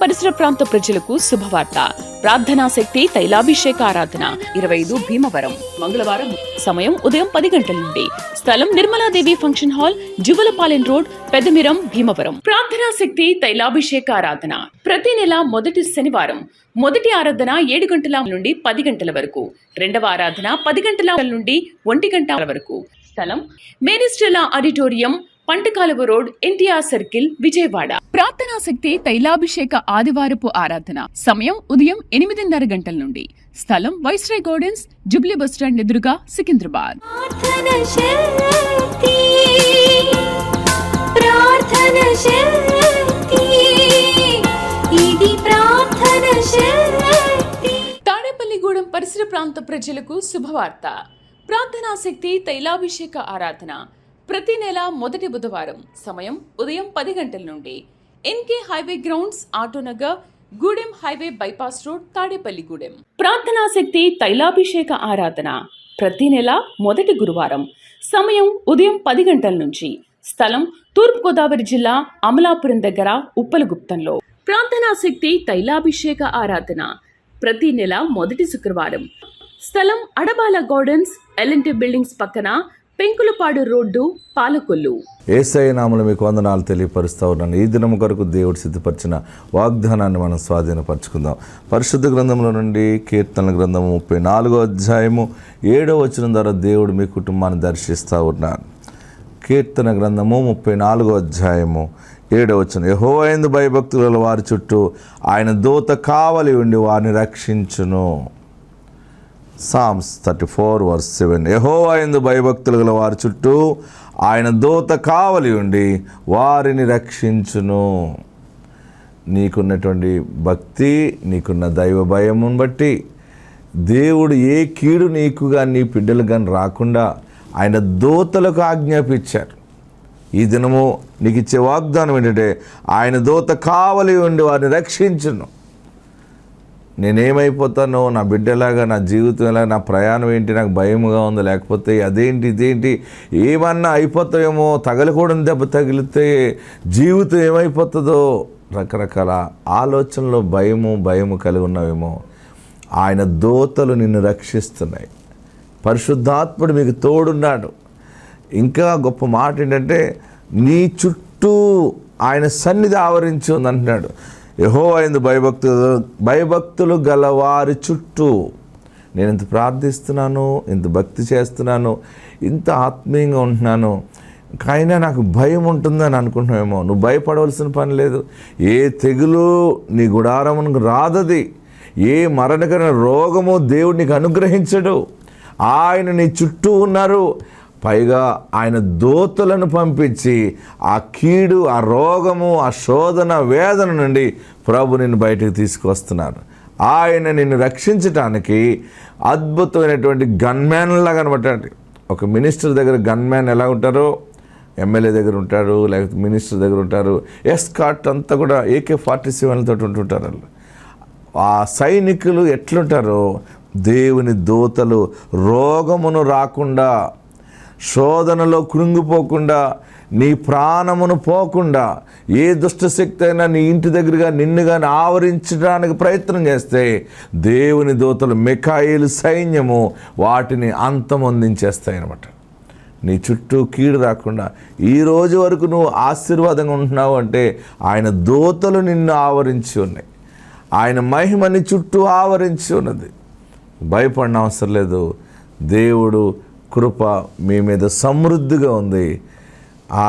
పరిసర ప్రాంత ప్రజలకు శుభవార్త. ప్రార్థనా శక్తి తైలాభిషేక ఆరాధన 25 భీమవరం, మంగళవారం. సమయం ఉదయం 10 గంటల నుండి. స్థలం Nirmaladevi function hall, Juvvalapalem road, Peddamiram, Bhimavaram. ప్రార్థనా శక్తి తైలాభిషేక ఆరాధన ప్రతి నెల మొదటి శనివారం. మొదటి ఆరాధన 7 గంటల నుండి 10 గంటల వరకు. రెండవ ఆరాధన 10 గంటల నుండి 1 గంట వరకు. స్థలం Maris Stella auditorium, పంటకాలువ road, NTR circle, Vijayawada. ప్రార్థనా శక్తి తైలాభిషేక ఆదివారపు ఆరాధన సమయం ఉదయం 8:30 గంటల నుండి. స్థలం వైస్రాయ్ గార్డెన్స్, జుబ్లీ బస్టాండ్ ఎదురుగా, సికింద్రాబాద్. తాడేపల్లిగూడెం పరిసర ప్రాంత ప్రజలకు శుభవార్త. ప్రార్థనా శక్తి తైలాభిషేక ఆరాధన ప్రతి నెల మొదటి బుధవారం. సమయం ఉదయం 10 గంటల నుండి. NK highway grounds, Autonagar, Gudem highway bypass road, Tadepalligudem. ప్రార్థనా శక్తి తైలాభిషేక ఆరాధన ప్రతి నెల మొదటి గురువారం. సమయం ఉదయం 10 గంటల నుంచి. స్థలం తూర్పుగోదావరి జిల్లా, అమలాపురం దగ్గర, ఉప్పలగుప్తంలో. ప్రార్థనా శక్తి తైలాభిషేక ఆరాధన ప్రతి నెల మొదటి శుక్రవారం. స్థలం అడబాల గార్డెన్స్, ఎల్ఎన్టీ బిల్డింగ్స్ పక్కన, పెంకులపాడు రోడ్డు, పాలకొల్లు. యేసయ్య నామములో మీకు వందనాలు తెలియపరుస్తా ఉన్నాను. ఈ దినం కొరకు దేవుడు సిద్ధపరిచిన వాగ్దానాన్ని మనం స్వాధీనపరచుకుందాం. పరిశుద్ధ గ్రంథంలో నుండి కీర్తనల గ్రంథము 34వ అధ్యాయము 7వ వచనం ద్వారా దేవుడు మీ కుటుంబాన్ని దర్శిస్తూ ఉన్నాడు. కీర్తన గ్రంథము 34వ అధ్యాయము 7వ వచనం. యెహోవా యందు భయభక్తుల వారి చుట్టూ ఆయన దూత కావలి ఉండి వారిని రక్షించును. Psalms 34:7. యెహోవా యందు భయభక్తులు గల వారి చుట్టూ ఆయన దూత కావలి ఉండి వారిని రక్షించును. నీకున్నటువంటి భక్తి, నీకున్న దైవ భయమును బట్టి దేవుడు ఏ కీడు నీకు కానీ నీ బిడ్డలు కానీ రాకుండా ఆయన దూతలకు ఆజ్ఞాపించారు. ఈ దినము నీకు ఇచ్చే వాగ్దానం ఏంటంటే ఆయన దూత కావలి ఉండి వారిని రక్షించును. నేనేమైపోతానో, నా బిడ్డలాగా, నా జీవితం ఎలా, నా ప్రయాణం ఏంటి, నాకు భయముగా ఉంది, లేకపోతే అదేంటి ఇదేంటి, ఏమన్నా అయిపోతాయేమో, తగలకూడని దెబ్బ తగిలితే జీవితం ఏమైపోతుందో, రకరకాల ఆలోచనలో భయము కలిగి ఉన్నావేమో. ఆయన దూతలు నిన్ను రక్షిస్తున్నాయి. పరిశుద్ధాత్ముడు మీకు తోడున్నాడు. ఇంకా గొప్ప మాట ఏంటంటే నీ చుట్టూ ఆయన సన్నిధి ఆవరించి ఉంది అంటున్నాడు. యెహోవా యందు భయభక్తులు గలవారి చుట్టూ. నేను ఇంత ప్రార్థిస్తున్నాను, ఇంత భక్తి చేస్తున్నాను, ఇంత ఆత్మీయంగా ఉంటున్నాను, అయినా నాకు భయం ఉంటుందని అనుకుంటున్నామేమో. నువ్వు భయపడవలసిన పని లేదు. ఏ తెగులు నీ గుడారమునకు రాదది. ఏ మరణకరమైన రోగము దేవుడు నీకు అనుగ్రహించడు. ఆయన నీ చుట్టూ ఉన్నారు. పైగా ఆయన దూతలను పంపించి ఆ కీడు, ఆ రోగము, ఆ శోధన, వేదన నుండి ప్రభు నిన్ను బయటకు తీసుకొస్తున్నారు. ఆయన నిన్ను రక్షించటానికి అద్భుతమైనటువంటి గన్మ్యాన్ లాగా అనమాట. ఒక మినిస్టర్ దగ్గర గన్మ్యాన్ ఎలా ఉంటారో, ఎమ్మెల్యే దగ్గర ఉంటారు, లేకపోతే మినిస్టర్ దగ్గర ఉంటారు. ఎస్కాట్ అంతా కూడా AK-47 తోటి ఉంటుంటారు. వాళ్ళు ఆ సైనికులు ఎట్లుంటారో దేవుని దూతలు రోగమును రాకుండా, శోధనలో కృంగిపోకుండా, నీ ప్రాణమును పోకుండా, ఏ దుష్టశక్తి అయినా నీ ఇంటి దగ్గరగా నిన్ను కానీ ఆవరించడానికి ప్రయత్నం చేస్తే దేవుని దూతలు, మిఖాయేలు సైన్యము వాటిని అంతమొందించేస్తాయి అన్నమాట. నీ చుట్టూ కీడు రాకుండా ఈ రోజు వరకు నువ్వు ఆశీర్వాదంగా ఉంటున్నావు అంటే ఆయన దూతలు నిన్ను ఆవరించి ఉన్నాయి. ఆయన మహిమ నీ చుట్టూ ఆవరించి ఉన్నది. భయపడిన అవసరం లేదు. దేవుడు కృప మీ మీద సమృద్ధిగా ఉంది.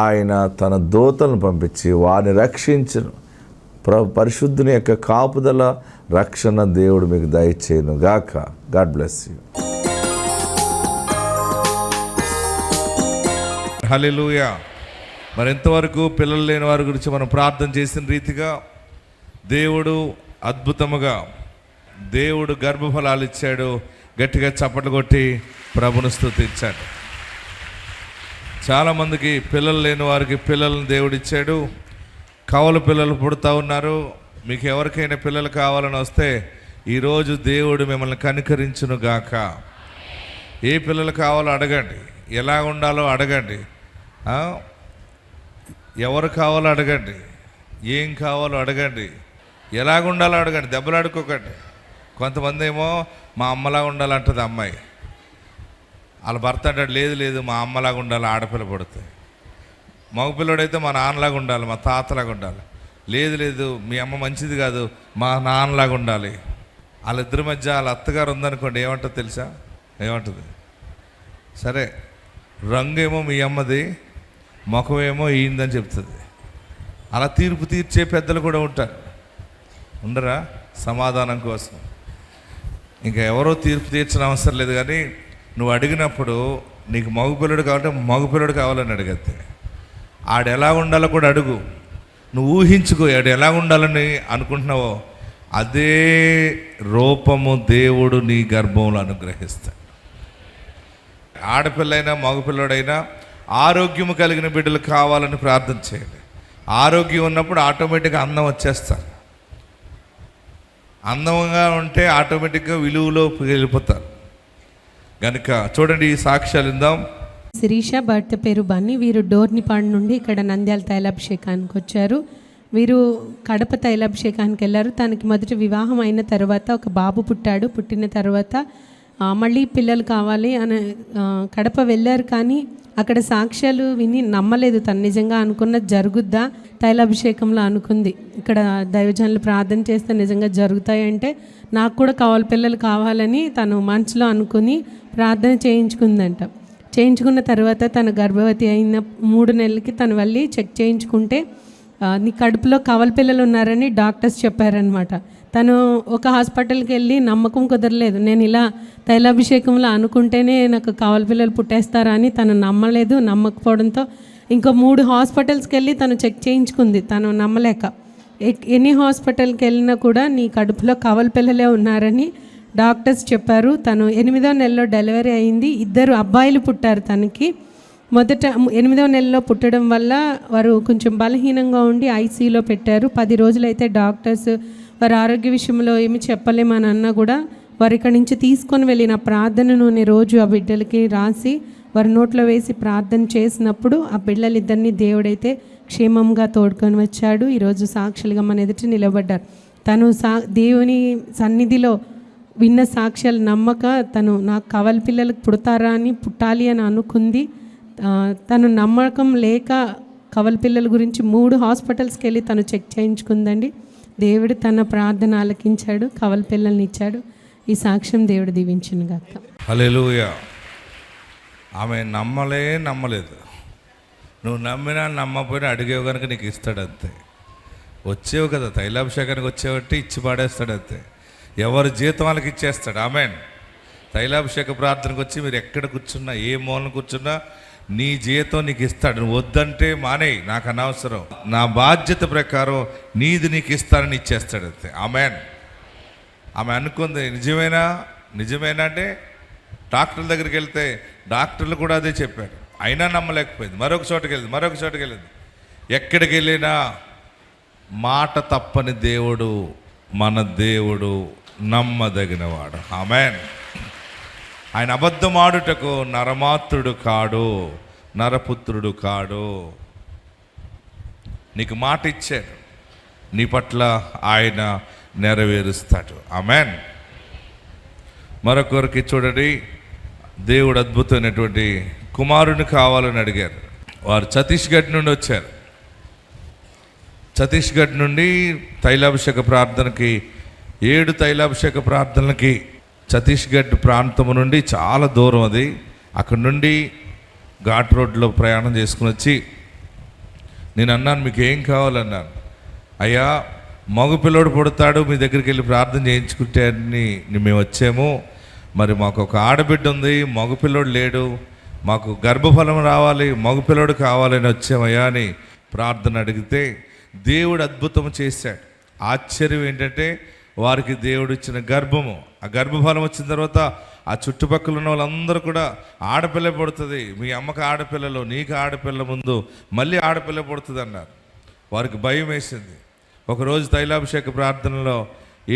ఆయన తన దూతలను పంపించి వారిని రక్షించును. పరిశుద్ధుని యొక్క కాపుదల, రక్షణ దేవుడు మీకు దయచేయును గాక. God bless you. హల్లెలూయా. మరి ఎంతవరకు పిల్లలు లేని వారి గురించి మనం ప్రార్థన చేసిన రీతిగా దేవుడు అద్భుతముగా దేవుడు గర్భఫలాలు ఇచ్చాడు. గట్టిగా చప్పట్లు కొట్టి ప్రభును స్తుతించాడు. చాలామందికి పిల్లలు లేని వారికి పిల్లలను దేవుడు ఇచ్చాడు. కవల పిల్లలు పుడతా ఉన్నారు. మీకు ఎవరికైనా పిల్లలు కావాలని వస్తే ఈరోజు దేవుడు మిమ్మల్ని కనికరించును గాక. ఏ పిల్లలు కావాలో అడగండి, ఎలా ఉండాలో అడగండి, ఎవరు కావాలో అడగండి, ఏం కావాలో అడగండి. ఎలాగుండాలో అడగండి, దెబ్బలాడుకోకండి. కొంతమంది ఏమో మా అమ్మలాగా ఉండాలంటుంది అమ్మాయి, వాళ్ళ భర్త అంటాడు లేదు లేదు మా అమ్మలాగా ఉండాలి ఆడపిల్ల పుడితే. మగపిల్లడైతే మా నాన్నలాగా ఉండాలి, మా తాతలాగా ఉండాలి. లేదు లేదు మీ అమ్మ మంచిది కాదు, మా నాన్నలాగా ఉండాలి. వాళ్ళిద్దరి మధ్య వాళ్ళ అత్తగారు ఉందనుకోండి, ఏమంటుంది తెలుసా? ఏమంటుంది? సరే రంగు ఏమో మీ అమ్మది, ముఖం ఏమో ఈయందని చెప్తుంది. అలా తీర్పు తీర్చే పెద్దలు కూడా ఉంటారు, ఉండరా? సమాధానం కోసం. ఇంకా ఎవరో తీర్పు తీర్చిన అవసరం లేదు, కానీ నువ్వు అడిగినప్పుడు నీకు మగపిల్లడు కావాలంటే మగపిల్లడు కావాలని అడిగితే ఆడు ఎలా ఉండాలో కూడా అడుగు. నువ్వు ఊహించుకో, ఆడు ఎలా ఉండాలని అనుకుంటున్నావో అదే రూపము దేవుడు నీ గర్భంలో అనుగ్రహిస్తాడు. ఆడపిల్లైనా మగపిల్లడైనా ఆరోగ్యము కలిగిన బిడ్డలు కావాలని ప్రార్థన చేయండి. ఆరోగ్యం ఉన్నప్పుడు ఆటోమేటిక్గా అందం వచ్చేస్తారు. అందంగా ఉంటే ఆటోమేటిక్గా విలువలో వెళ్ళిపోతారు. కనుక చూడండి, ఈ సాక్ష్యాలు ఇందాం. శిరీష భర్త పేరు బన్నీ. వీరు డోర్నిపాడు నుండి ఇక్కడ నంద్యాల తైలాభిషేకానికి వచ్చారు. వీరు కడప తైలాభిషేకానికి వెళ్ళారు. తనకి మొదటి వివాహం అయిన తర్వాత ఒక బాబు పుట్టాడు. పుట్టిన తర్వాత మళ్ళీ పిల్లలు కావాలి అని కడప వెళ్ళారు. కానీ అక్కడ సాక్ష్యాలు విని నమ్మలేదు. తను నిజంగా అనుకున్నది జరుగుద్దా తైలాభిషేకంలో అనుకుంది. ఇక్కడ దైవజనులు ప్రార్థన చేస్తే నిజంగా జరుగుతాయంటే నాకు కూడా పిల్లలు కావాలని తను మనసులో అనుకుని ప్రార్థన చేయించుకుందంట. చేయించుకున్న తర్వాత తను గర్భవతి అయిన 3 నెలలకి తను వెళ్ళి చెక్ చేయించుకుంటే నీ కడుపులో పిల్లలు ఉన్నారని డాక్టర్స్ చెప్పారనమాట. తను ఒక హాస్పిటల్కి వెళ్ళి నమ్మకం కుదరలేదు. నేను ఇలా తైలాభిషేకంలో అనుకుంటేనే నాకు పిల్లలు పుట్టేస్తారా అని తను నమ్మలేదు. నమ్మకపోవడంతో ఇంకో 3 హాస్పిటల్స్కి వెళ్ళి తను చెక్ చేయించుకుంది. తను నమ్మలేక ఎన్ని హాస్పిటల్కి వెళ్ళినా కూడా నీ కడుపులో పిల్లలే ఉన్నారని డాక్టర్స్ చెప్పారు. తను 8వ నెలలో డెలివరీ అయింది. 2 అబ్బాయిలు పుట్టారు తనకి. మొదట 8వ నెలలో పుట్టడం వల్ల వారు కొంచెం బలహీనంగా ఉండి ఐసీయూలో పెట్టారు. 10 రోజులైతే డాక్టర్స్ వారి ఆరోగ్య విషయంలో ఏమి చెప్పలేమని అన్నా కూడా వారి ఇక్కడి నుంచి తీసుకొని వెళ్ళిన ప్రార్థన నూనె రోజు ఆ బిడ్డలకి రాసి వారి నోట్లో వేసి ప్రార్థన చేసినప్పుడు ఆ బిడ్డలిద్దరినీ దేవుడైతే క్షేమంగా తోడుకొని వచ్చాడు. ఈరోజు సాక్షులుగా మన ఎదుట నిలబడ్డారు. తను దేవుని సన్నిధిలో విన్న సాక్ష్యాలు నమ్మక తను నాకు పిల్లలకు పుడతారా అని పుట్టాలి అని అనుకుంది. తను నమ్మకం లేక పిల్లల గురించి 3 హాస్పిటల్స్కి వెళ్ళి తను చెక్ చేయించుకుందండి. దేవుడు తన ప్రార్థన ఆలకించాడు, పిల్లల్ని ఇచ్చాడు. ఈ సాక్ష్యం దేవుడు దీవించును గాక. హల్లెలూయా. ఆమె నమ్మలేదు. నువ్వు నమ్మినా నమ్మకపోయినా అడిగేవు కనుక నీకు ఇస్తాడు అంతే. వచ్చేవు కదా తైలాభిషేకానికి వచ్చేవంటే ఇచ్చి పాడేస్తాడు అంతే. ఎవరి జీతం వాళ్ళకి ఇచ్చేస్తాడు. ఆమెన్. తైలాభిషేక ప్రార్థనకు వచ్చి మీరు ఎక్కడ కూర్చున్నా, ఏ మూలన కూర్చున్నా నీ జీతం నీకు ఇస్తాడు. నువ్వు వద్దంటే మానేయి, నాకు అనవసరం, నా బాధ్యత ప్రకారం నీది నీకు ఇస్తానని ఇచ్చేస్తాడు అంతే. ఆమెన్. ఆమె అనుకుంది నిజమేనా అంటే డాక్టర్ల దగ్గరికి వెళ్తే డాక్టర్లు కూడా అదే చెప్పారు. అయినా నమ్మలేకపోయింది. మరొక చోటుకి వెళ్ళింది. ఎక్కడికి వెళ్ళినా మాట తప్పని దేవుడు మన దేవుడు నమ్మదగినవాడు. ఆమెన్. ఆయన అబద్ధం ఆడుటకు నరమాత్రుడు కాడు, నరపుత్రుడు కాడు. నీకు మాట ఇచ్చాడు, నీ పట్ల ఆయన నెరవేరుస్తాడు. ఆమెన్. మరొకరికి చూడండి, దేవుడు అద్భుతమైనటువంటి కుమారుని కావాలని అడిగారు. వారు ఛత్తీస్గఢ్ నుండి వచ్చారు. ఛత్తీస్గఢ్ నుండి తైలాభిషేక ప్రార్థనకి 7 తైలాభిషేక ప్రార్థనలకి ఛత్తీస్గఢ్ ప్రాంతం నుండి చాలా దూరం అది. అక్కడ నుండి ఘాట్ రోడ్లో ప్రయాణం చేసుకుని వచ్చి నేను అన్నాను, మీకు ఏం కావాలన్నాను. అయ్యా మగపిల్లోడు పుడతాడు, మీ దగ్గరికి వెళ్ళి ప్రార్థన చేయించుకుంటే అని మేము వచ్చాము. మరి మాకు ఒక ఆడబిడ్డ ఉంది, మగపిల్లోడు లేడు, మాకు గర్భఫలం రావాలి, మగపిల్లోడు కావాలని వచ్చామయ్యా అని ప్రార్థన అడిగితే దేవుడు అద్భుతం చేశాడు. ఆశ్చర్యం ఏంటంటే వారికి దేవుడు ఇచ్చిన గర్భము, ఆ గర్భఫలం వచ్చిన తర్వాత ఆ చుట్టుపక్కల ఉన్న వాళ్ళందరూ కూడా ఆడపిల్ల పుడుతుంది, మీ అమ్మకి ఆడపిల్లలు, నీకు ఆడపిల్ల ముందు మళ్ళీ ఆడపిల్ల పుడుతుంది అన్నారు. వారికి భయం వేసింది. ఒకరోజు తైలాభిషేక ప్రార్థనలో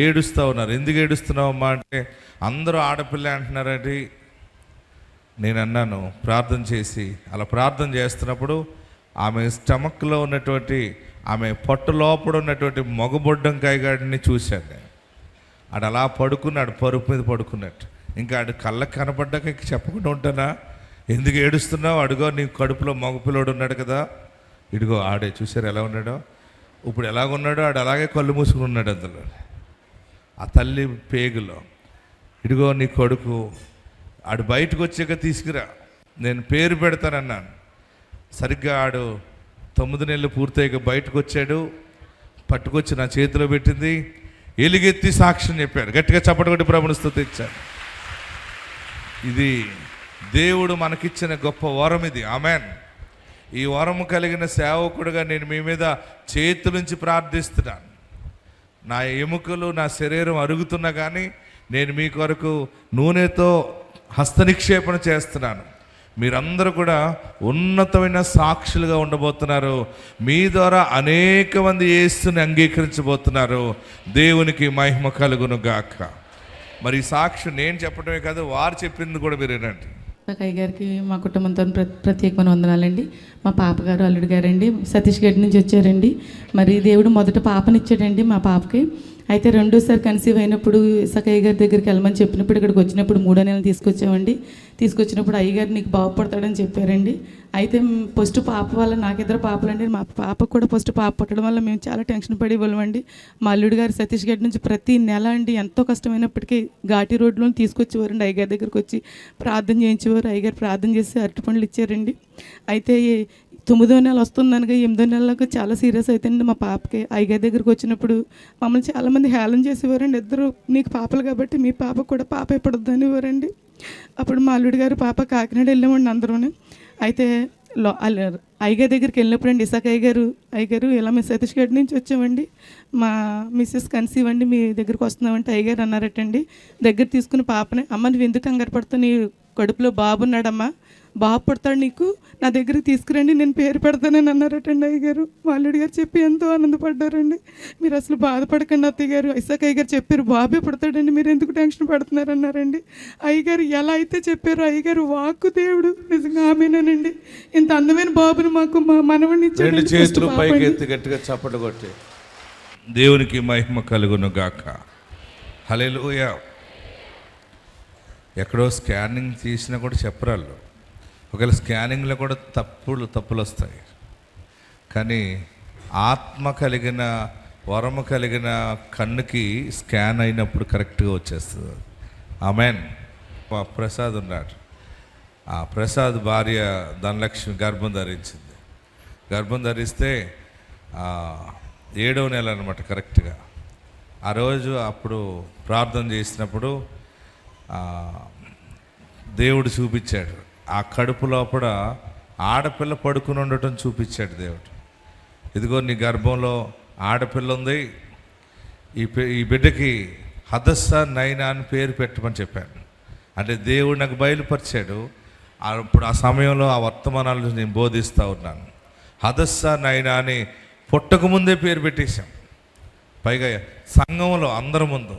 ఏడుస్తూ ఉన్నారు. ఎందుకు ఏడుస్తున్నావమ్మా అంటే అందరూ ఆడపిల్ల అంటున్నారండి. నేను అన్నాను ప్రార్థన చేసి, అలా ప్రార్థన చేస్తున్నప్పుడు ఆమె స్టమక్లో ఉన్నటువంటి ఆమె పొట్ట లోపల ఉన్నటువంటి మగబొడ్డంకాయ గాడిని చూశాను నేను. ఆడు అలా పడుకున్నాడు, పరుపు మీద పడుకున్నట్టు. ఇంకా ఆడు కళ్ళకి కనపడ్డాక ఇంక చెప్పకుండా ఉంటానా? ఎందుకు ఏడుస్తున్నావు? అడుగో నీ కడుపులో మగపిల్లోడు ఉన్నాడు కదా, ఇడిగో ఆడే. చూసారు ఎలా ఉన్నాడో? ఇప్పుడు ఎలాగున్నాడో ఆడు అలాగే కళ్ళు మూసుకుని ఉన్నాడు అందులో, ఆ తల్లి పేగులో. ఇడిగో నీ కొడుకు, ఆడు బయటకు వచ్చాక తీసుకురా, నేను పేరు పెడతానన్నాను. సరిగ్గా ఆడు 9 నెలలు పూర్తయ్యాక బయటకు వచ్చాడు. పట్టుకొచ్చి నా చేతిలో పెట్టింది, ఎలుగెత్తి సాక్ష్యం చెప్పాడు. గట్టిగా చప్పటి కొట్టి ప్రభువుని స్తుతించాడు. ఇది దేవుడు మనకిచ్చిన గొప్ప వరం ఇది. ఆమెన్. ఈ వరము కలిగిన సేవకుడుగా నేను మీ మీద చేతులుంచి ప్రార్థిస్తున్నాను. నా ఎముకలు, నా శరీరం అరుగుతున్నా కానీ నేను మీ కొరకు నూనెతో హస్తనిక్షేపణ చేస్తున్నాను. మీరందరూ కూడా ఉన్నతమైన సాక్షులుగా ఉండబోతున్నారు. మీ ద్వారా అనేక మంది యేసుని అంగీకరించబోతున్నారు. దేవునికి మహిమ కలుగును గాక. మరి ఈ సాక్షి నేను చెప్పడమే కాదు, వారు చెప్పింది కూడా మీరు వినండి. అక్కయ్య గారికి మా కుటుంబంతో ప్రత్యేకమైన వందనాలండి. మా పాపగారు, అల్లుడు గారండి సతీష్ గఢ్ నుంచి వచ్చారండి. మరి దేవుడు మొదట పాపనిచ్చాడండి మా పాపకి. అయితే రెండోసారి కన్సీవ్ అయినప్పుడు ఇసకయ్య గారి దగ్గరికి వెళ్ళమని చెప్పినప్పుడు ఇక్కడికి వచ్చినప్పుడు 3వ నెలలు తీసుకొచ్చామండి. తీసుకొచ్చినప్పుడు అయ్యగారు నీకు బాగుపడతాడని చెప్పారండి. అయితే ఫస్ట్ పాప వల్ల, నాకు 2 పాపలండి, మా పాపకు కూడా ఫస్ట్ పాప పుట్టడం వల్ల మేము చాలా టెన్షన్ పడి ఇవ్వలేమండి. మా అల్లుడు గారు సతీష్ గఢ్ నుంచి ప్రతి నెల అండి ఎంతో కష్టమైనప్పటికీ ఘాటి రోడ్లో తీసుకొచ్చేవారండి. అయ్యగారి దగ్గరికి వచ్చి ప్రార్థన చేయించేవారు. అయ్యగారు ప్రార్థన చేసి అరటిపండ్లు ఇచ్చారండి. అయితే 9వ నెల వస్తుందనగా 8వ నెలలకు చాలా సీరియస్ అవుతుంది మా పాపకి. అయ్యగారి దగ్గరికి వచ్చినప్పుడు మమ్మల్ని చాలామంది హేళన చేసేవారండి. 2 నీకు పాపలు కాబట్టి మీ పాప కూడా పాప ఎప్పుడొద్దు అనేవారండి. అప్పుడు మా అల్లుడు గారు పాప కాకినాడ వెళ్ళామండి అందరూనే. అయితే అయ్యగారి దగ్గరికి వెళ్ళినప్పుడు అండి ఇసాక్ అయ్యగారు ఇలా మీ సతీష్ గఢ్ నుంచి వచ్చామండి, మా మిస్సెస్ కన్సీవ్ అండి, మీ దగ్గరికి వస్తున్నామంటే అయ్యగారు అన్నారటండి, దగ్గర తీసుకుని పాపని, అమ్మ నువ్వు ఎందుకు కంగారు పడతావు, నీ కడుపులో బాబు ఉన్నాడమ్మా, బాబు పుడతాడు, నీకు నా దగ్గరికి తీసుకురండి, నేను పేరు పెడతానని అన్నారటండి అయ్యగారు. మా అల్లుడి గారు చెప్పి ఎంతో ఆనందపడ్డారండి. మీరు అసలు బాధపడకండి అత్తయ్య గారు, ఇసాక్ అయ్యగారు చెప్పారు బాబే పుడతాడండి, మీరు ఎందుకు టెన్షన్ పడుతున్నారు అన్నారండి. అయ్యగారు ఎలా అయితే చెప్పారో అయ్యగారు వాక్కు దేవుడు నిజంగా ఆమెనండి. ఇంత అందమైన బాబుని మాకు మా మనవడిని రెండు చేతులు పైకి ఎత్తి గట్టిగా చప్పట్లు కొట్టి దేవునికి మహిమ కలుగును గాక. హల్లెలూయా. ఎక్కడో స్కానింగ్ తీసినా కూడా చెప్పరాళ్ళు, ఒకవేళ స్కానింగ్లో కూడా తప్పులు వస్తాయి. కానీ ఆత్మ కలిగిన వరము కలిగిన కన్నుకి స్కాన్ అయినప్పుడు కరెక్ట్గా వచ్చేస్తుంది. ఆమెన్. మా ప్రసాద్ ఉన్నాడు, ఆ ప్రసాద్ భార్య ధనలక్ష్మి గర్భం ధరించింది. గర్భం ధరిస్తే 7వ నెల అనమాట కరెక్ట్గా. ఆ రోజు అప్పుడు ప్రార్థన చేసినప్పుడు దేవుడు చూపించాడు, ఆ కడుపు లోపల ఆడపిల్ల పడుకుని ఉండటం చూపించాడు దేవుడు. ఇదిగో నీ గర్భంలో ఆడపిల్ల ఉంది, ఈ బిడ్డకి హదస్సా నైనా అని పేరు పెట్టమని చెప్పాను. అంటే దేవుడు నాకు బయలుపరిచాడు. అప్పుడు ఆ సమయంలో ఆ వర్తమానాలు నేను బోధిస్తూ ఉన్నాను. హదస్సా నైనా అని పుట్టక ముందే పేరు పెట్టేశాం. పైగా సంఘంలో అందరి ముందు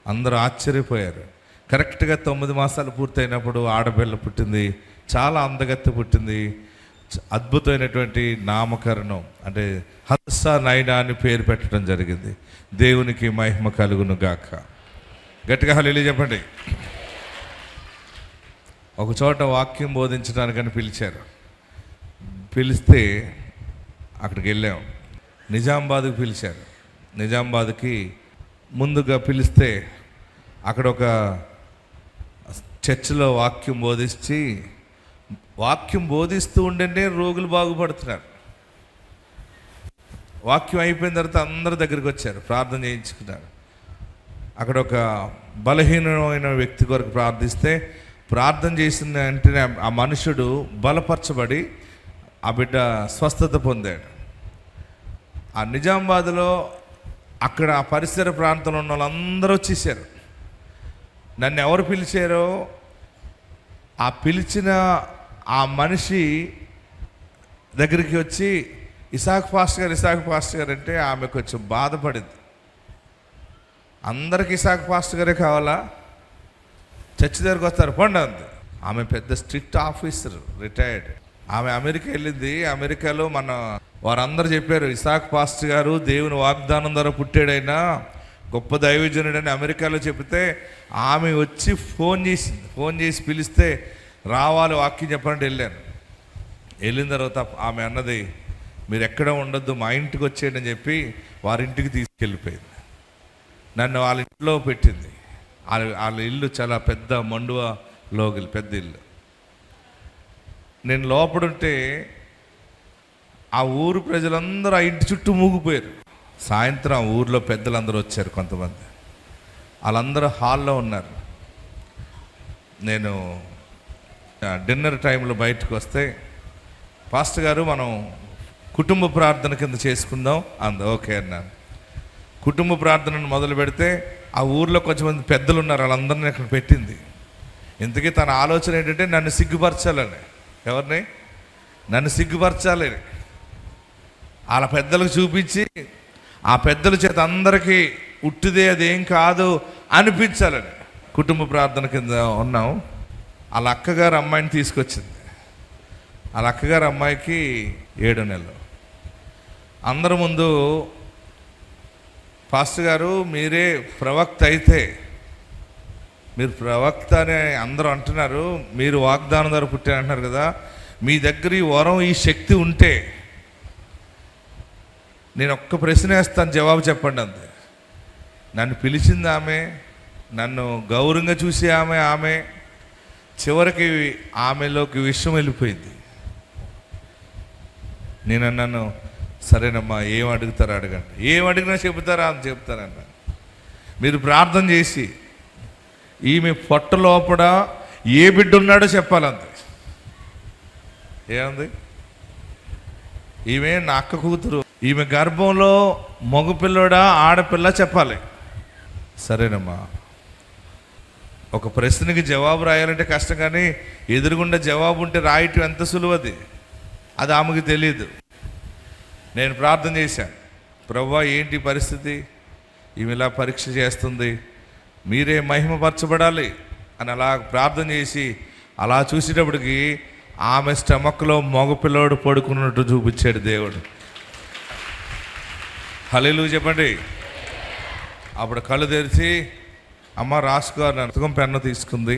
అందరూ ఆశ్చర్యపోయారు. కరెక్ట్గా 9 మాసాలు పూర్తయినప్పుడు ఆడపిల్ల పుట్టింది, చాలా అందగత్తె పుట్టింది. అద్భుతమైనటువంటి నామకరణం, అంటే హదస్సా నైనా అని పేరు పెట్టడం జరిగింది. దేవునికి మహిమ కలుగును గాక. గట్టిగా హల్లెలూయా చెప్పండి. ఒక చోట వాక్యం బోధించడానికని పిలిచారు. పిలిస్తే అక్కడికి వెళ్ళాం. నిజామాబాద్కి పిలిచారు. నిజామాబాద్కి ముందుగా పిలిస్తే అక్కడ ఒక చర్చిలో వాక్యం బోధిస్తూ ఉండే రోగులు బాగుపడుతున్నారు. వాక్యం అయిపోయిన తర్వాత అందరి దగ్గరికి వచ్చారు, ప్రార్థన చేయించుకున్నారు. అక్కడ ఒక బలహీనమైన వ్యక్తి కొరకు ప్రార్థిస్తే ప్రార్థన చేసిన వెంటనే ఆ మనుషుడు బలపరచబడి ఆ బిడ్డ స్వస్థత పొందాడు. ఆ నిజామాబాద్లో అక్కడ ఆ పరిసర ప్రాంతంలో ఉన్న వాళ్ళందరూ వచ్చేసారు. నన్ను ఎవరు పిలిచారో ఆ పిలిచిన ఆ మనిషి దగ్గరికి వచ్చి ఇసాక్ పాస్టర్ గారు అంటే ఆమె కొంచెం బాధపడింది. అందరికి ఇసాక్ పాస్టర్ గారే కావాలా, చర్చి దగ్గరికి వస్తారు పండు అంది. ఆమె పెద్ద స్ట్రిక్ట్ ఆఫీసర్, రిటైర్డ్. ఆమె అమెరికా వెళ్ళింది. అమెరికాలో మన వారందరూ చెప్పారు, ఇసాక్ పాస్టర్ గారు దేవుని వాగ్దానం ద్వారా పుట్టాడైనా గొప్ప దైవజనుడని అమెరికాలో చెప్తే ఆమె వచ్చి ఫోన్ చేసి పిలిస్తే రావాలి వాక్యం చెప్పాలంటే వెళ్ళాను. వెళ్ళిన తర్వాత ఆమె అన్నది, మీరు ఎక్కడ ఉండొద్దు, మా ఇంటికి వచ్చేయండి అని చెప్పి వారింటికి తీసుకెళ్ళిపోయింది. నన్ను వాళ్ళ ఇంట్లో పెట్టింది. వాళ్ళ ఇల్లు చాలా పెద్ద మండువ లోగిల్ పెద్ద ఇల్లు. నేను లోపడుంటే ఆ ఊరు ప్రజలందరూ ఆ ఇంటి చుట్టూ మూగిపోయారు. సాయంత్రం ఊర్లో పెద్దలందరూ వచ్చారు కొంతమంది. వాళ్ళందరూ హాల్లో ఉన్నారు. నేను డిన్నర్ టైంలో బయటకు వస్తే, పాస్టర్ గారు మనం కుటుంబ ప్రార్థన కింద చేసుకుందాం ఓకే అన్నాను. కుటుంబ ప్రార్థనను మొదలు పెడితే ఆ ఊర్లో కొంచెంమంది పెద్దలు ఉన్నారు, వాళ్ళందరినీ అక్కడ పెట్టింది. ఇంతకీ తన ఆలోచన ఏంటంటే నన్ను సిగ్గుపరచాలని. ఎవరిని? నన్ను సిగ్గుపరచాలి. వాళ్ళ పెద్దలకు చూపించి ఆ పెద్దల చేత అందరికీ ఉట్టిదే అదేం కాదు అనిపించాలని కుటుంబ ప్రార్థన కింద ఉన్నాం. వాళ్ళ అక్కగారు అమ్మాయిని తీసుకొచ్చింది. వాళ్ళ అక్కగారు అమ్మాయికి 7 నెలలు. అందరి ముందు, పాస్టర్ గారు మీరే ప్రవక్త అయితే, మీరు ప్రవక్త అని అందరూ అంటున్నారు, మీరు వాగ్దానం ద్వారా పుట్టారంటున్నారు కదా, మీ దగ్గర ఈ వరం ఈ శక్తి ఉంటే నేను ఒక్క ప్రశ్న వేస్తాను, జవాబు చెప్పండి అంతే. నన్ను పిలిచింది ఆమె, నన్ను గౌరవంగా చూసి ఆమె చివరికి ఆమెలోకి విషయం వెళ్ళిపోయింది. నేను అన్నాను, సరేనమ్మా ఏం అడుగుతారో అడగండి, ఏం అడిగినా చెబుతారా అని చెప్తారన్న. మీరు ప్రార్థన చేసి ఈమె పొట్ట లోపల ఏ బిడ్డ ఉన్నాడో చెప్పాలంతే. ఏముంది? ఈమె నా అక్క కూతురు, ఈమె గర్భంలో మగపిల్లడా ఆడపిల్ల చెప్పాలి. సరేనమ్మా, ఒక ప్రశ్నకి జవాబు రాయాలంటే కష్టం, కానీ ఎదురుగుండా జవాబు ఉంటే రాయటం ఎంత సులువది, అది ఆమెకు తెలియదు. నేను ప్రార్థన చేశాను, ప్రభువా ఏంటి పరిస్థితి, ఈమె ఇలా పరీక్ష చేస్తుంది, మీరే మహిమపరచబడాలి అని అలా ప్రార్థన చేసి అలా చూసేటప్పటికి ఆమె స్టమక్లో మగపిల్లోడు పడుకున్నట్టు చూపించాడు దేవుడు. హల్లెలూయా చెప్పండి. అప్పుడు కళ్ళు తెరిచి, అమ్మ రాసుకో అర్థం పెన్ను తీసుకుంది.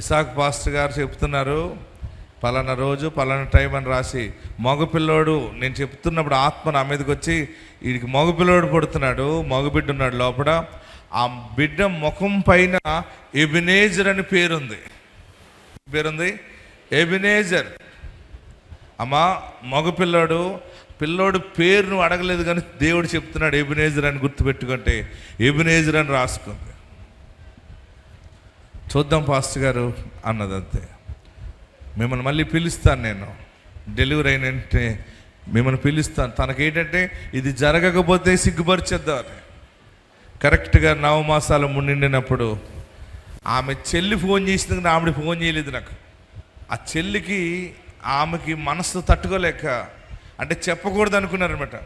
ఇసాక్ పాస్టర్ గారు చెప్తున్నారు, పలానా రోజు పలానా టైం అని రాసి, మగపిల్లోడు నేను చెప్తున్నప్పుడు ఆత్మ నా మీదకి వచ్చి, వీడికి మగపిల్లోడు పడుతున్నాడు, మగబిడ్డ ఉన్నాడు లోపల, ఆ బిడ్డ ముఖం పైన ఎబినేజర్ అని పేరుంది. ఎబినేజర్. అమ్మా మగపిల్లోడు, పిల్లోడు పేరు నువ్వు అడగలేదు కానీ దేవుడు చెప్తున్నాడు ఎబినేజర్ అని గుర్తుపెట్టుకుంటే ఎబినేజర్ అని రాసుకుంది. చూద్దాం పాస్టర్ గారు అన్నది అంతే. మిమ్మల్ని మళ్ళీ పిలుస్తాను, నేను డెలివరీ అయినంటే మిమ్మల్ని పిలుస్తాను. తనకేంటంటే ఇది జరగకపోతే సిగ్గుపరిచేద్దామని. కరెక్ట్గా 9 మాసాలు నిండినప్పుడు ఆమె చెల్లి ఫోన్ చేసింది, ఆమె ఫోన్ చేయలేదు నాకు. ఆ చెల్లికి ఆమెకి మనసు తట్టుకోలేక, అంటే చెప్పకూడదు అనుకున్నారనమాట.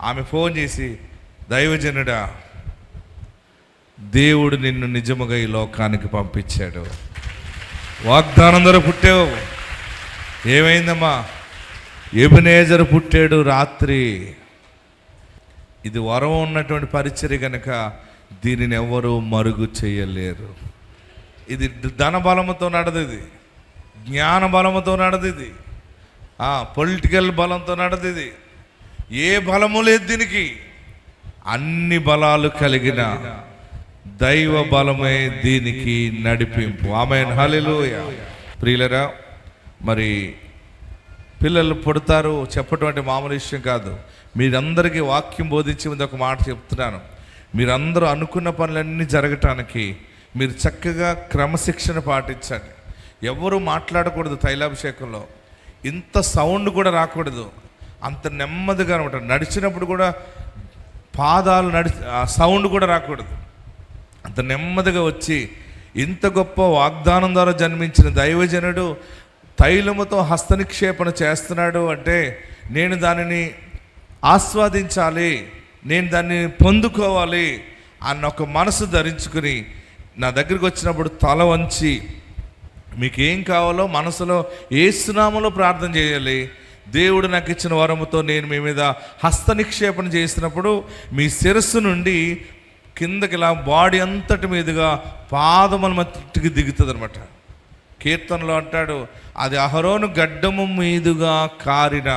ఆమె ఫోన్ చేసి, దైవజనుడా దేవుడు నిన్ను నిజముగా ఈ లోకానికి పంపించాడు, వాగ్దానం ద్వారా పుట్టావు. ఏమైందమ్మా? ఎబినేజర్ పుట్టాడు రాత్రి. ఇది వరం ఉన్నటువంటి పరిచర్య కనుక దీనిని ఎవరు మరుగు చేయలేరు. ఇది ధన బలముతో నడదు, ఇది జ్ఞాన బలముతో నడదు, ఇది పొలిటికల్ బలంతో నడదు, ఇది ఏ బలము లేదు దీనికి. అన్ని బలాలు కలిగిన దైవ బలమే దీనికి నడిపింపు. ఆమేన్, హల్లెలూయా. ప్రియులరా, మరి పిల్లలు పుడతారు చెప్పటం అంటే మామూలు విషయం కాదు. మీరందరికీ వాక్యం బోధించే ముందు ఒక మాట చెప్తున్నాను. మీరందరూ అనుకున్న పనులన్నీ జరగటానికి మీరు చక్కగా క్రమశిక్షణ పాటించండి. ఎవరు మాట్లాడకూడదు తైలాభిషేకంలో, ఇంత సౌండ్ కూడా రాకూడదు, అంత నెమ్మదిగా అనమాట. నడిచినప్పుడు కూడా పాదాలు సౌండ్ కూడా రాకూడదు, అంత నెమ్మదిగా వచ్చి, ఇంత గొప్ప వాగ్దానం ద్వారా జన్మించిన దైవజనుడు తైలముతో హస్తనిక్షేపణ చేస్తున్నాడు అంటే నేను దానిని ఆస్వాదించాలి, నేను దాన్ని పొందుకోవాలి అన్న ఒక మనసు ధరించుకుని నా దగ్గరికి వచ్చినప్పుడు తల వంచి, మీకు ఏం కావాలో మనసులో యేసు నామములో ప్రార్థన చేయాలి. దేవుడు నాకు ఇచ్చిన వరముతో నేను మీ మీద హస్త నిక్షేపణ చేసినప్పుడు మీ శిరస్సు నుండి కిందకి ఇలా బాడీ అంతటి మీదుగా పాదముల మట్టికి దిగుతుంది అనమాట. కీర్తనలో అంటాడు, అది అహరోను గడ్డము మీదుగా కారిన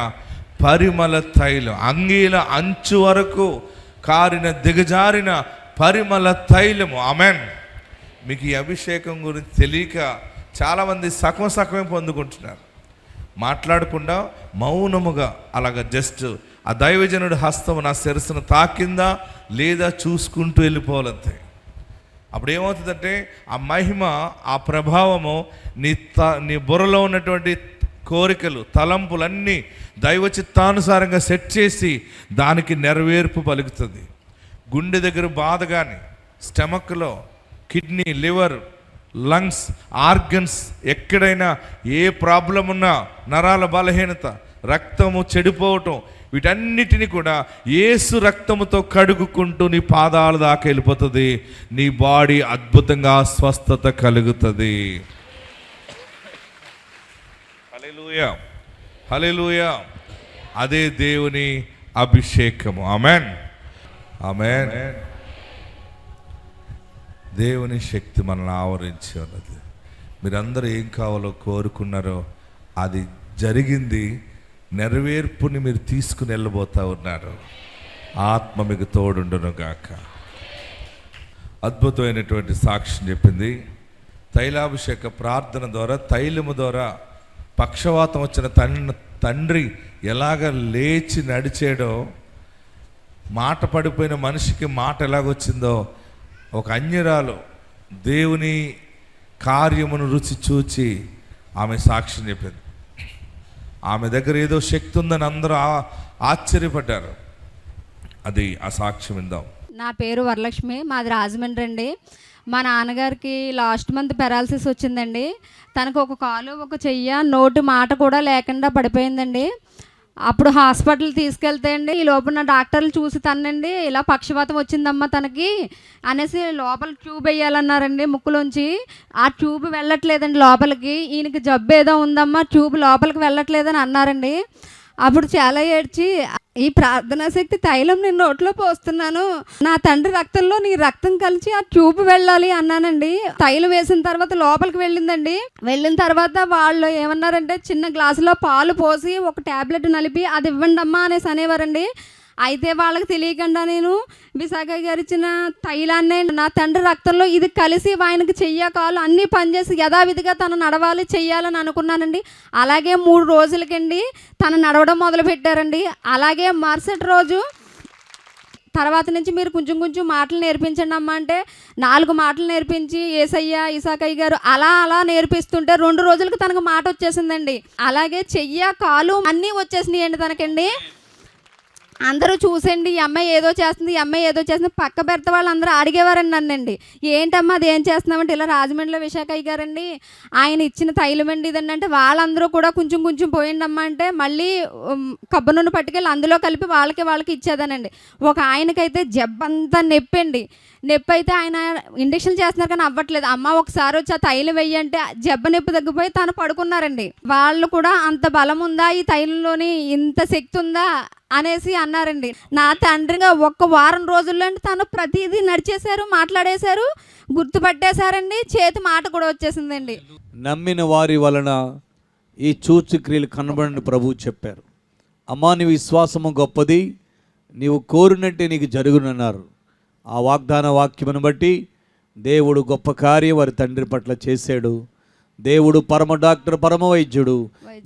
పరిమళ తైలం, అంగీల అంచు వరకు కారిన దిగజారిన పరిమళ తైలము. ఆమెన్. మీకు ఈ అభిషేకం గురించి తెలియక చాలామంది సగమే పొందుకుంటున్నారు. మాట్లాడకుండా మౌనముగా అలాగ జస్ట్ ఆ దైవజనుడి హస్తము నా శిరస్సును తాకిందా లేదా చూసుకుంటూ వెళ్ళిపోవాలంతే. అప్పుడు ఏమవుతుందంటే ఆ మహిమ, ఆ ప్రభావము నీ బుర్రలో ఉన్నటువంటి కోరికలు, తలంపులన్నీ దైవ చిత్తానుసారంగా సెట్ చేసి దానికి నెరవేర్పు పలుకుతుంది. గుండె దగ్గర బాధ కానీ, స్టమక్లో, కిడ్నీ, లివర్, లంగ్స్, ఆర్గన్స్ ఎక్కడైనా ఏ ప్రాబ్లం ఉన్నా, నరాల బలహీనత, రక్తము చెడిపోవటం, వీటన్నిటిని కూడా యేసు రక్తముతో కడుగుకుంటూ నీ పాదాల దాకా వెళ్ళిపోతుంది. నీ బాడీ అద్భుతంగా స్వస్థత కలుగుతుంది. హల్లెలూయా, హల్లెలూయా. అదే దేవుని అభిషేకము. Amen, amen. దేవుని శక్తి మనల్ని ఆవరించి ఉన్నది. మీరందరూ ఏం కావాలో కోరుకున్నారో అది జరిగింది. నెరవేర్పుని మీరు తీసుకుని వెళ్ళబోతా ఉన్నారు. ఆత్మ మీకు తోడుండును గాక. అద్భుతమైనటువంటి సాక్ష్యం చెప్పింది. తైలాభిషేక ప్రార్థన ద్వారా, తైలము ద్వారా పక్షవాతం వచ్చిన తండ్రి ఎలాగ లేచి నడిచాడో, మాట పడిపోయిన మనిషికి మాట ఎలాగొచ్చిందో, ఒక అన్యురాలు దేవుని కార్యమును రుచి చూచి ఆమె సాక్ష్యం చెప్పింది. ఆమె దగ్గర ఏదో శక్తి ఉందని అందరూ ఆశ్చర్యపడ్డారు. అది ఆ సాక్ష్యం విందాం. నా పేరు వరలక్ష్మి, మాది రాజమండ్రి అండి. మా నాన్నగారికి లాస్ట్ మంత్ పెరాలసిస్ వచ్చిందండి. తనకు ఒక కాలు, ఒక చెయ్య, నోటి మాట కూడా లేకుండా పడిపోయిందండి. అప్పుడు హాస్పిటల్ తీసుకెళ్తే అండి, ఈ లోపల డాక్టర్లు చూసి తనండి, ఇలా పక్షవాతం వచ్చిందమ్మా తనకి అనేసి లోపల ట్యూబ్ వేయాలన్నారండి ముక్కులోంచి. ఆ ట్యూబ్ వెళ్ళట్లేదండి లోపలికి. ఈయనకి జబ్బు ఏదో ఉందమ్మా, ట్యూబ్ లోపలికి వెళ్ళట్లేదని అన్నారండి. అప్పుడు చాలా ఏడ్చి, ఈ ప్రార్థనా శక్తి తైలం నేను నోట్లో పోస్తున్నాను, నా తండ్రి రక్తంలో నీ రక్తం కలిసి ఆ ట్యూబ్ వెళ్ళాలి అన్నానండి. తైలం వేసిన తర్వాత లోపలికి వెళ్ళిందండి. వెళ్ళిన తర్వాత వాళ్ళు ఏమన్నారంటే, చిన్న గ్లాసులో పాలు పోసి ఒక ట్యాబ్లెట్ నలిపి అది ఇవ్వండి అమ్మా అనేసి అనేవారండి. అయితే వాళ్ళకి తెలియకుండా నేను విశాఖ గారు ఇచ్చిన తైలాన్నే నా తండ్రి రక్తంలో ఇది కలిసి ఆయనకి చెయ్య, కాలు అన్నీ పనిచేసి యథావిధిగా తను నడవాలి, చెయ్యాలని అనుకున్నానండి. అలాగే 3 రోజులకండి తను నడవడం మొదలుపెట్టారండి. అలాగే మరుసటి రోజు తర్వాత నుంచి మీరు కొంచెం కొంచెం మాటలు నేర్పించండి అమ్మ అంటే 4 మాటలు నేర్పించి ఏసయ్య, ఇసాకయ్య గారు అలా నేర్పిస్తుంటే 2 రోజులకి తనకు మాట వచ్చేసిందండి. అలాగే చెయ్య, కాలు అన్నీ వచ్చేసినాయండి తనకండి. అందరూ చూసండి, ఈ అమ్మాయి ఏదో చేస్తుంది, ఈ అమ్మాయి ఏదో చేస్తుంది. పక్క బెర్త వాళ్ళు అందరూ అడిగేవారండి నన్నండి, ఏంటమ్మా అది ఏం చేస్తున్నామంటే, ఇలా రాజమండ్రిలో విశాఖయ్య గారండి ఆయన ఇచ్చిన తైలం అండి ఇదండి అంటే, వాళ్ళందరూ కూడా కొంచెం కొంచెం పోయిండమ్మా అంటే మళ్ళీ కొబ్బరి నూనె పట్టుకెళ్ళి అందులో కలిపి వాళ్ళకి ఇచ్చేదానండి. ఒక ఆయనకైతే జబ్బంతా నొప్పి అండి. నొప్పి అయితే ఆయన ఇంజక్షన్ చేస్తున్నారు కానీ అవ్వట్లేదు. అమ్మ ఒకసారి వచ్చి ఆ తైలం వెయ్యంటే జబ్బ నొప్పి తగ్గిపోయి తను పడుకున్నారండి. వాళ్ళు కూడా అంత బలం ఉందా ఈ తైలంలోని, ఇంత శక్తి ఉందా అనేసి అన్నారండి. నా తండ్రిగా 1 వారం రోజుల్లో తను ప్రతిదీ నడిచేశారు, మాట్లాడేశారు, గుర్తుపట్టేశారండి, చేతి మాట కూడా వచ్చేసిందండి. నమ్మిన వారి వలన ఈ సూచక్రియలు కనబడని ప్రభువు చెప్పారు. అమ్మా నీ విశ్వాసము గొప్పది, నీవు కోరినట్టే నీకు జరుగునన్నారు. ఆ వాగ్దాన వాక్యమును బట్టి దేవుడు గొప్ప కార్యం వారి తండ్రి పట్ల చేశాడు. దేవుడు పరమ డాక్టర్, పరమ వైద్యుడు.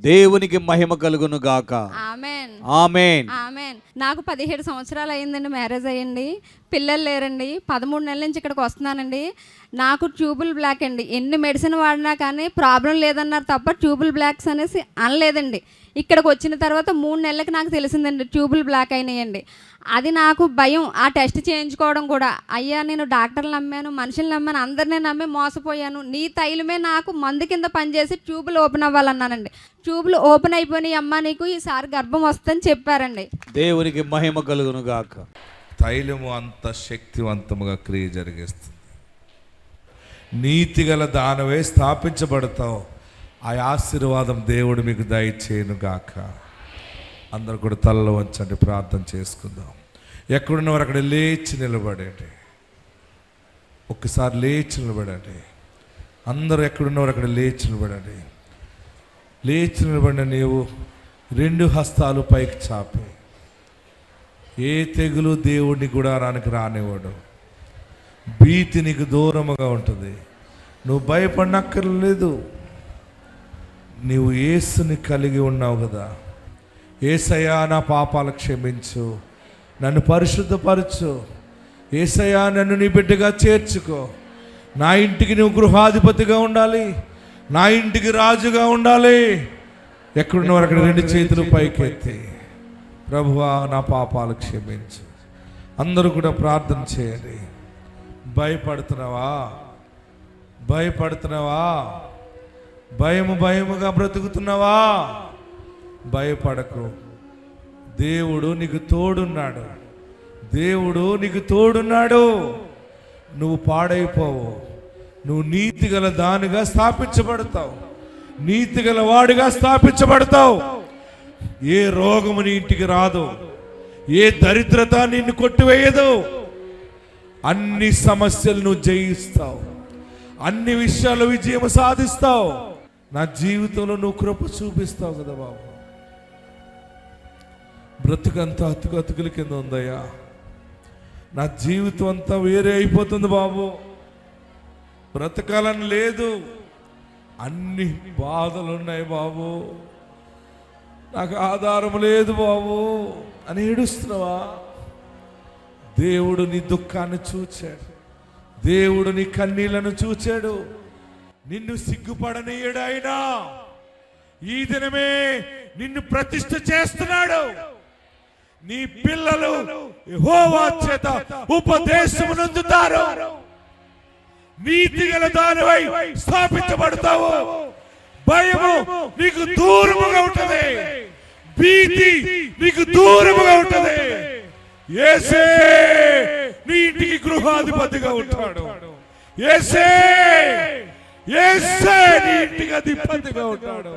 దేవునికి మహిమ కలుగును గాక. ఆమేన్, ఆమేన్, ఆమేన్. నాకు 17 సంవత్సరాలు అయ్యిందండి మ్యారేజ్ అయ్యింది. పిల్లలు లేరండి. 13 నెలల నుంచి ఇక్కడికి వస్తున్నానండి. నాకు ట్యూబుల్ బ్లాక్ అండి. ఎన్ని మెడిసిన్ వాడినా కానీ ప్రాబ్లం లేదన్నారు తప్ప ట్యూబుల్ బ్లాక్స్ అనేసి అనలేదండి. ఇక్కడికి వచ్చిన తర్వాత 3 నెలలకు నాకు తెలిసిందండి ట్యూబుల్ బ్లాక్ అయినాయండి. అది నాకు భయం, ఆ టెస్ట్ చేయించుకోవడం కూడా. అయ్యా నేను డాక్టర్లు నమ్మాను, మనుషులు నమ్మాను, అందరినీ నమ్మి మోసపోయాను, నీ తైలమే నాకు మందు కింద పనిచేసి ట్యూబులు ఓపెన్ అవ్వాలన్నానండి. ట్యూబులు ఓపెన్ అయిపోయినాయి అమ్మ, నీకు ఈసారి గర్భం వస్తుందని చెప్పారండి. దేవునికి మహిమ కలుగును గాక. తైలము అంత శక్తివంతముగా క్రియ జరిగిస్తుంది. నీతిగల దానవే స్థాపించబడతావు. ఆ ఆశీర్వాదం దేవుడు మీకు దయచేయును గాక. అందరూ కూడా తలలో వంచండి, ప్రార్థన చేసుకుందాం. ఎక్కడున్నవారు అక్కడ లేచి నిలబడండి. ఒక్కసారి లేచి నిలబడండి. అందరూ ఎక్కడున్నవారు అక్కడ లేచి నిలబడండి. లేచి నిలబడిన నీవు 2 హస్తాలు పైకి చాపి, ఏ తెగులు దేవుడిని గుడారానికి రానివ్వడు. భీతి నీకు దూరముగా ఉంటుంది. నువ్వు భయపడనక్కర్లేదు. నీవు యేసుని కలిగి ఉన్నావు కదా. యేసయ్యా నా పాపాలు క్షమించు, నన్ను పరిశుద్ధపరచు, యేసయ్యా నన్ను నీ బిడ్డగా చేర్చుకో, నా ఇంటికి నువ్వు గృహాధిపతిగా ఉండాలి, నా ఇంటికి రాజుగా ఉండాలి. ఎక్కడున్నవారు అక్కడ 2 చేతులు పైకెత్తి, ప్రభువా నా పాపాలు క్షమించు. అందరూ కూడా ప్రార్థన చేయండి. భయపడుతున్నావా? భయపడుతున్నావా? భయముగా బ్రతుకుతున్నావా? భయపడకు. దేవుడు నీకు తోడున్నాడు. దేవుడు నీకు తోడున్నాడు. నువ్వు పాడైపోవు. నువ్వు నీతిగల దానిగా స్థాపించబడతావు. నీతిగల వాడిగా స్థాపించబడతావు. ఏ రోగము నీ ఇంటికి రాదు. ఏ దరిద్రత నిన్ను కొట్టివేయదు. అన్ని సమస్యలు నువ్వు జయిస్తావు. అన్ని విషయాల్లో విజయం సాధిస్తావు. నా జీవితంలో నువ్వు కృప చూపిస్తావు కదా బాబు. బ్రతుకంతా అతుకుల కింద ఉందయ్యా. నా జీవితం అంతా వేరే అయిపోతుంది బాబు. బ్రతకాలని లేదు. అన్ని బాధలు ఉన్నాయి బాబు. నాకు ఆధారం లేదు బాబు అని ఏడుస్తున్నావా? దేవుడు నీ దుఃఖాన్ని చూచాడు. దేవుడు నీ కన్నీళ్లను చూచాడు. నిన్ను సిగ్గుపడనీయడు. ఆయన ఈ దినమే నిన్ను ప్రతిష్ఠ చేస్తున్నాడు. నీ పిల్లలు యెహోవా చేత ఉపదేశము నొందుతారు. నీతిగల దానివై స్థాపించబడతావు. భయము నీకు దూరముగా ఉంటది. భీతి నీకు దూరముగా ఉంటది. యేసే నీ ఇంటికి గృహాధిపతిగా ఉంటాడు. యేసే నీ ఇంటికి అధిపతిగా ఉంటాడు.